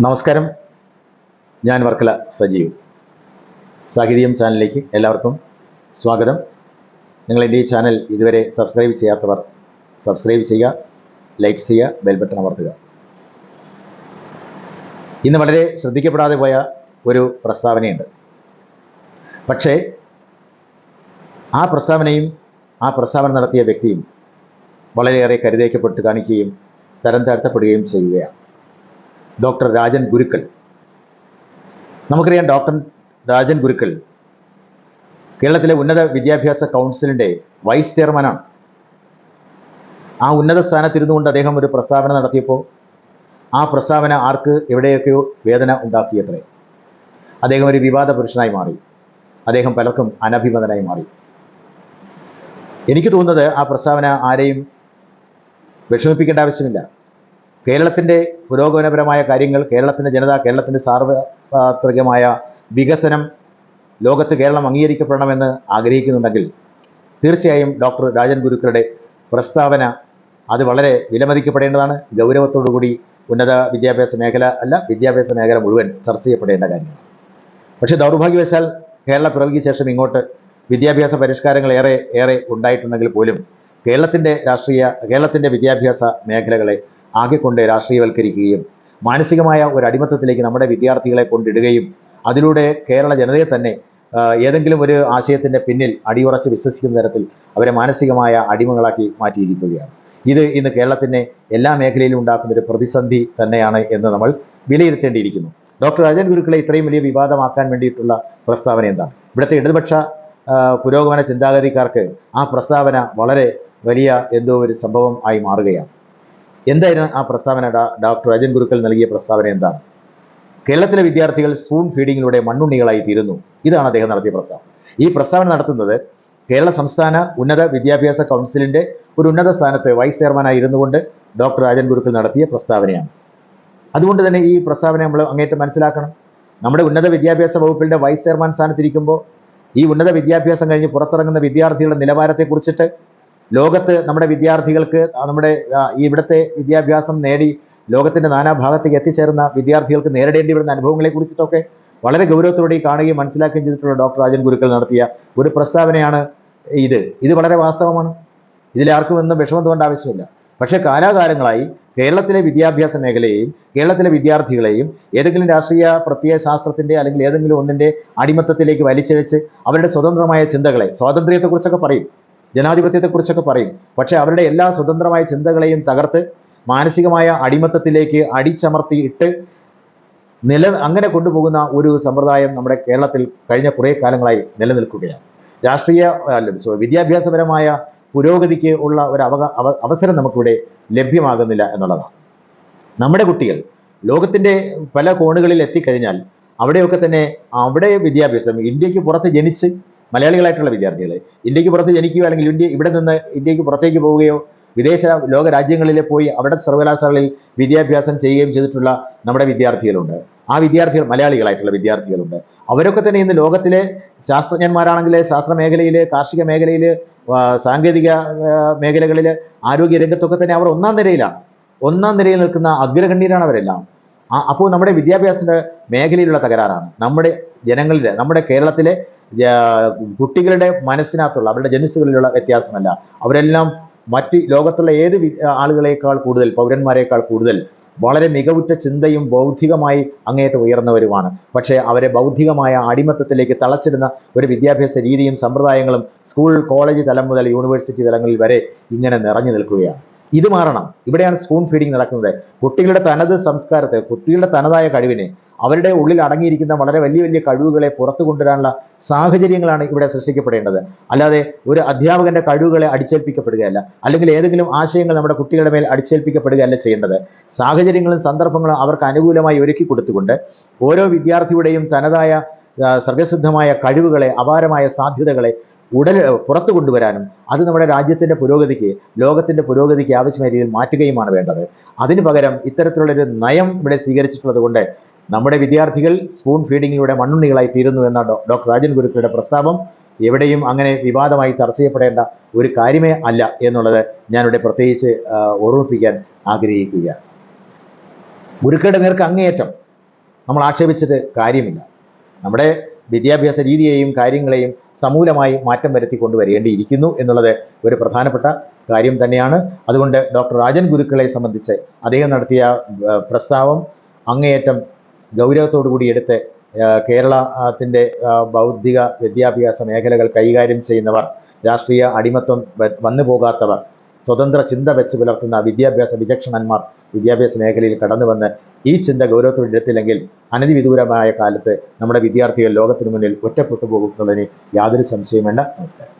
നമസ്കാരം, ഞാൻ വർക്കല സജീവ്. സാഹിത്യം ചാനലിലേക്ക് എല്ലാവർക്കും സ്വാഗതം. നിങ്ങൾ എൻ്റെ ഈ ചാനൽ ഇതുവരെ സബ്സ്ക്രൈബ് ചെയ്യാത്തവർ സബ്സ്ക്രൈബ് ചെയ്യുക, ലൈക്ക് ചെയ്യുക, ബെൽ ബട്ടൺ അമർത്തുക. ഇന്ന് വളരെ ശ്രദ്ധിക്കപ്പെടാതെ പോയ ഒരു പ്രസ്താവനയുണ്ട്. പക്ഷേ ആ പ്രസ്താവന നടത്തിയ വ്യക്തിയും വളരെയേറെ കരുതേക്കപ്പെട്ട് കാണിക്കുകയും തരം താഴ്ത്തപ്പെടുകയും ചെയ്യുകയാണ്. ഡോക്ടർ രാജൻ ഗുരുക്കൾ. നമുക്കറിയാം, ഡോക്ടർ രാജൻ ഗുരുക്കൾ കേരളത്തിലെ ഉന്നത വിദ്യാഭ്യാസ കൗൺസിലിൻ്റെ വൈസ് ചെയർമാനാണ്. ആ ഉന്നത സ്ഥാനത്തിരുന്നു കൊണ്ട് അദ്ദേഹം ഒരു പ്രസ്താവന നടത്തിയപ്പോൾ ആ പ്രസ്താവന ആർക്ക് എവിടെയൊക്കെയോ വേദന ഉണ്ടാക്കിയത്രേ. അദ്ദേഹം ഒരു വിവാദ പുരുഷനായി മാറി. അദ്ദേഹം പലർക്കും അനഭിമതനായി മാറി. എനിക്ക് തോന്നുന്നത് ആ പ്രസ്താവന ആരെയും വിഷമിപ്പിക്കേണ്ട ആവശ്യമില്ല. കേരളത്തിൻ്റെ പുരോഗമനപരമായ കാര്യങ്ങൾ, കേരളത്തിൻ്റെ ജനത, കേരളത്തിൻ്റെ സാർവത്രികമായ വികസനം ലോകത്ത് കേരളം അംഗീകരിക്കപ്പെടണമെന്ന് ആഗ്രഹിക്കുന്നുണ്ടെങ്കിൽ തീർച്ചയായും ഡോക്ടർ രാജൻ ഗുരുക്കളുടെ പ്രസ്താവന അത് വളരെ വിലമതിക്കപ്പെടേണ്ടതാണ്. ഗൗരവത്തോടുകൂടി ഉന്നത വിദ്യാഭ്യാസ മേഖല അല്ല, വിദ്യാഭ്യാസ മേഖല മുഴുവൻ ചർച്ച ചെയ്യപ്പെടേണ്ട കാര്യമാണ്. പക്ഷേ ദൗർഭാഗ്യവശാൽ കേരള പിറവിക്ക് ശേഷം ഇങ്ങോട്ട് വിദ്യാഭ്യാസ പരിഷ്കാരങ്ങൾ ഏറെ ഉണ്ടായിട്ടുണ്ടെങ്കിൽ പോലും കേരളത്തിൻ്റെ വിദ്യാഭ്യാസ മേഖലകളെ ആകെക്കൊണ്ട് രാഷ്ട്രീയവൽക്കരിക്കുകയും മാനസികമായ ഒരു അടിമത്തത്തിലേക്ക് നമ്മുടെ വിദ്യാർത്ഥികളെ കൊണ്ടിടുകയും അതിലൂടെ കേരള ജനതയെ തന്നെ ഏതെങ്കിലും ഒരു ആശയത്തിൻ്റെ പിന്നിൽ അടിയുറച്ച് വിശ്വസിക്കുന്ന തരത്തിൽ അവരെ മാനസികമായ അടിമകളാക്കി മാറ്റിയിരിക്കുകയാണ്. ഇത് ഇന്ന് കേരളത്തിൻ്റെ എല്ലാ മേഖലയിലും ഉണ്ടാക്കുന്നൊരു പ്രതിസന്ധി തന്നെയാണ് എന്ന് നമ്മൾ വിലയിരുത്തേണ്ടിയിരിക്കുന്നു. ഡോക്ടർ രാജൻ ഗുരുക്കളെ ഇത്രയും വലിയ വിവാദമാക്കാൻ വേണ്ടിയിട്ടുള്ള പ്രസ്താവന എന്താണ്? ഇവിടുത്തെ ഇടതുപക്ഷ പുരോഗമന ചിന്താഗതിക്കാർക്ക് ആ പ്രസ്താവന വളരെ വലിയ എന്തോ ഒരു സംഭവം ആയി മാറുകയാണ്. എന്തായിരുന്നു ആ പ്രസ്താവന? ഡോക്ടർ രാജൻ ഗുരുക്കൾ നൽകിയ പ്രസ്താവന എന്താണ്? കേരളത്തിലെ വിദ്യാർത്ഥികൾ സ്പൂൺ ഫീഡിങ്ങിലൂടെ മണ്ണുണ്ണികളായി തീരുന്നു. ഇതാണ് അദ്ദേഹം നടത്തിയ പ്രസ്താവന. ഈ പ്രസ്താവന നടത്തുന്നത് കേരള സംസ്ഥാന ഉന്നത വിദ്യാഭ്യാസ കൗൺസിലിൻ്റെ ഒരു ഉന്നത സ്ഥാനത്ത് വൈസ് ചെയർമാനായി ഇരുന്നുകൊണ്ട് ഡോക്ടർ രാജൻ ഗുരുക്കൾ നടത്തിയ പ്രസ്താവനയാണ്. അതുകൊണ്ട് തന്നെ ഈ പ്രസ്താവന നമ്മൾ അങ്ങേറ്റം മനസ്സിലാക്കണം. നമ്മുടെ ഉന്നത വിദ്യാഭ്യാസ വകുപ്പിൻ്റെ വൈസ് ചെയർമാൻ സ്ഥാനത്തിരിക്കുമ്പോൾ ഈ ഉന്നത വിദ്യാഭ്യാസം കഴിഞ്ഞ് പുറത്തിറങ്ങുന്ന വിദ്യാർത്ഥികളുടെ നിലവാരത്തെക്കുറിച്ചിട്ട് ലോകത്ത് നമ്മുടെ വിദ്യാർത്ഥികൾക്ക് ഇവിടുത്തെ വിദ്യാഭ്യാസം നേടി ലോകത്തിൻ്റെ നാനാഭാഗത്തേക്ക് എത്തിച്ചേർന്ന വിദ്യാർത്ഥികൾക്ക് നേരിടേണ്ടി വരുന്ന അനുഭവങ്ങളെക്കുറിച്ചിട്ടൊക്കെ വളരെ ഗൗരവത്തോടെ കാണുകയും മനസ്സിലാക്കുകയും ചെയ്തിട്ടുള്ള ഡോക്ടർ രാജൻ ഗുരുക്കൾ നടത്തിയ ഒരു പ്രസ്താവനയാണ് ഇത് വളരെ വാസ്തവമാണ്. ഇതിലാർക്കും ഒന്നും വിഷമം തോന്നേണ്ട ആവശ്യമില്ല. പക്ഷേ കാലാകാലങ്ങളായി കേരളത്തിലെ വിദ്യാഭ്യാസ മേഖലയെയും കേരളത്തിലെ വിദ്യാർത്ഥികളെയും ഏതെങ്കിലും രാഷ്ട്രീയ പ്രത്യയ ശാസ്ത്രത്തിൻ്റെ അല്ലെങ്കിൽ ഏതെങ്കിലും ഒന്നിൻ്റെ അടിമത്തത്തിലേക്ക് വലിച്ചിഴച്ച് അവരുടെ സ്വതന്ത്രമായ ചിന്തകളെ, സ്വാതന്ത്ര്യത്തെക്കുറിച്ചൊക്കെ പറയും, ജനാധിപത്യത്തെക്കുറിച്ചൊക്കെ പറയും. പക്ഷേ അവരുടെ എല്ലാ സ്വതന്ത്രമായ ചിന്തകളെയും തകർത്ത് മാനസികമായ അടിമത്തത്തിലേക്ക് അടിച്ചമർത്തിയിട്ട് അങ്ങനെ കൊണ്ടുപോകുന്ന ഒരു സമ്പ്രദായം നമ്മുടെ കേരളത്തിൽ കഴിഞ്ഞ കുറേ കാലങ്ങളായി നിലനിൽക്കുകയാണ്. വിദ്യാഭ്യാസപരമായ പുരോഗതിക്ക് ഉള്ള ഒരു അവസരം നമുക്കിവിടെ ലഭ്യമാകുന്നില്ല എന്നുള്ളതാണ്. നമ്മുടെ കുട്ടികൾ ലോകത്തിൻ്റെ പല കോണുകളിൽ എത്തിക്കഴിഞ്ഞാൽ അവിടെയൊക്കെ തന്നെ അവിടെ വിദ്യാഭ്യാസം, ഇന്ത്യക്ക് പുറത്ത് ജനിച്ച് മലയാളികളായിട്ടുള്ള വിദ്യാർത്ഥികൾ ഇന്ത്യക്ക് പുറത്ത് ജനിക്കുകയോ അല്ലെങ്കിൽ ഇവിടെ നിന്ന് ഇന്ത്യക്ക് പുറത്തേക്ക് പോവുകയോ വിദേശ ലോക രാജ്യങ്ങളിൽ പോയി അവിടെ സർവകലാശാലകളിൽ വിദ്യാഭ്യാസം ചെയ്യുകയും ചെയ്തിട്ടുള്ള നമ്മുടെ വിദ്യാർത്ഥികളുണ്ട്. ആ വിദ്യാർത്ഥികൾ മലയാളികളായിട്ടുള്ള വിദ്യാർത്ഥികളുണ്ട്. അവരൊക്കെ തന്നെ ഇന്ന് ലോകത്തിലെ ശാസ്ത്രജ്ഞന്മാരാണെങ്കിൽ ശാസ്ത്ര മേഖലയിൽ, കാർഷിക മേഖലയിൽ, സാങ്കേതിക മേഖലകളിൽ, ആരോഗ്യ രംഗത്തൊക്കെ തന്നെ അവർ ഒന്നാം നിരയിൽ നിൽക്കുന്ന അഗ്രഗണ്യരാണ് അവരെല്ലാം. അപ്പോൾ നമ്മുടെ വിദ്യാഭ്യാസ മേഖലയിലുള്ള തകരാറാണ്. നമ്മുടെ കേരളത്തിലെ കുട്ടികളുടെ മനസ്സിനകത്തുള്ള അവരുടെ ജനുസുകളിലുള്ള വ്യത്യാസമല്ല. അവരെല്ലാം മറ്റ് ലോകത്തുള്ള ഏത് ആളുകളേക്കാൾ കൂടുതൽ, പൗരന്മാരെക്കാൾ കൂടുതൽ വളരെ മികവുറ്റ ചിന്തയും ബൗദ്ധികമായി അങ്ങേയറ്റം ഉയർന്നവരുമാണ്. പക്ഷേ അവരെ ബൗദ്ധികമായ അടിമത്തത്തിലേക്ക് തളച്ചിടുന്ന ഒരു വിദ്യാഭ്യാസ രീതിയും സമ്പ്രദായങ്ങളും സ്കൂൾ, കോളേജ് തലം മുതൽ യൂണിവേഴ്സിറ്റി തലങ്ങളിൽ വരെ ഇങ്ങനെ നിറഞ്ഞു നിൽക്കുകയാണ്. ഇത് മാറണം. ഇവിടെയാണ് സ്പൂൺ ഫീഡിങ് നടക്കുന്നത്. കുട്ടികളുടെ തനത് സംസ്കാരത്തെ, കുട്ടികളുടെ തനതായ കഴിവിനെ, അവരുടെ ഉള്ളിൽ അടങ്ങിയിരിക്കുന്ന വളരെ വലിയ കഴിവുകളെ പുറത്തു കൊണ്ടുവരാനുള്ള സാഹചര്യങ്ങളാണ് ഇവിടെ സൃഷ്ടിക്കപ്പെടേണ്ടത്. അല്ലാതെ ഒരു അധ്യാപകന്റെ കഴിവുകളെ അടിച്ചേൽപ്പിക്കപ്പെടുകയല്ല, അല്ലെങ്കിൽ ഏതെങ്കിലും ആശയങ്ങൾ നമ്മുടെ കുട്ടികളുടെ മേൽ അടിച്ചേൽപ്പിക്കപ്പെടുകയല്ല ചെയ്യേണ്ടത്. സാഹചര്യങ്ങളും സന്ദർഭങ്ങളും അവർക്ക് അനുകൂലമായി ഒരുക്കി കൊടുത്തുകൊണ്ട് ഓരോ വിദ്യാർത്ഥിയുടെയും തനതായ സർഗസിദ്ധമായ കഴിവുകളെ, അപാരമായ സാധ്യതകളെ പുറത്തു കൊണ്ടുവരാനും അത് നമ്മുടെ രാജ്യത്തിൻ്റെ പുരോഗതിക്ക്, ലോകത്തിൻ്റെ പുരോഗതിക്ക് ആവശ്യമായ രീതിയിൽ മാറ്റുകയുമാണ് വേണ്ടത്. അതിന് പകരം ഇത്തരത്തിലുള്ളൊരു നയം ഇവിടെ സ്വീകരിച്ചിട്ടുള്ളത് കൊണ്ട് നമ്മുടെ വിദ്യാർത്ഥികൾ സ്പൂൺ ഫീഡിങ്ങിലൂടെ മണ്ണുണ്ണികളായി തീരുന്നു എന്ന ഡോക്ടർ രാജൻ ഗുരുക്കളുടെ പ്രസ്താവം എവിടെയും അങ്ങനെ വിവാദമായി ചർച്ച ചെയ്യപ്പെടേണ്ട ഒരു കാര്യമേ അല്ല എന്നുള്ളത് ഞാനിവിടെ പ്രത്യേകിച്ച് ഓർമ്മിപ്പിക്കാൻ ആഗ്രഹിക്കുകയാണ്. ഗുരുക്കളുടെ നേർക്ക് അങ്ങേയറ്റം നമ്മൾ ആക്ഷേപിച്ചിട്ട് കാര്യമില്ല. നമ്മുടെ വിദ്യാഭ്യാസ രീതിയെയും കാര്യങ്ങളെയും സമൂലമായി മാറ്റം വരുത്തി കൊണ്ടുവരേണ്ടിയിരിക്കുന്നു എന്നുള്ളത് ഒരു പ്രധാനപ്പെട്ട കാര്യം തന്നെയാണ്. അതുകൊണ്ട് ഡോക്ടർ രാജൻ ഗുരുക്കളെ സംബന്ധിച്ച് അദ്ദേഹം നടത്തിയ പ്രസ്താവം അങ്ങേയറ്റം ഗൗരവത്തോടുകൂടി എടുത്ത് കേരളത്തിൻ്റെ ബൗദ്ധിക വിദ്യാഭ്യാസ മേഖലകൾ കൈകാര്യം ചെയ്യുന്നവർ, രാഷ്ട്രീയ അടിമത്വം വന്നു പോകാത്തവർ, സ്വതന്ത്ര ചിന്ത വെച്ച് പുലർത്തുന്ന വിദ്യാഭ്യാസ വിചക്ഷണന്മാർ വിദ്യാഭ്യാസ മേഖലയിൽ കടന്നു വന്ന് ഈ ചിന്ത ഗൗരവത്തോടെ എടുത്തില്ലെങ്കിൽ അനധിവിദൂരമായ കാലത്ത് നമ്മുടെ വിദ്യാർത്ഥികൾ ലോകത്തിനു മുന്നിൽ ഒറ്റപ്പെട്ടു പോകുന്നതിന് യാതൊരു സംശയം വേണ്ട. നമസ്കാരം.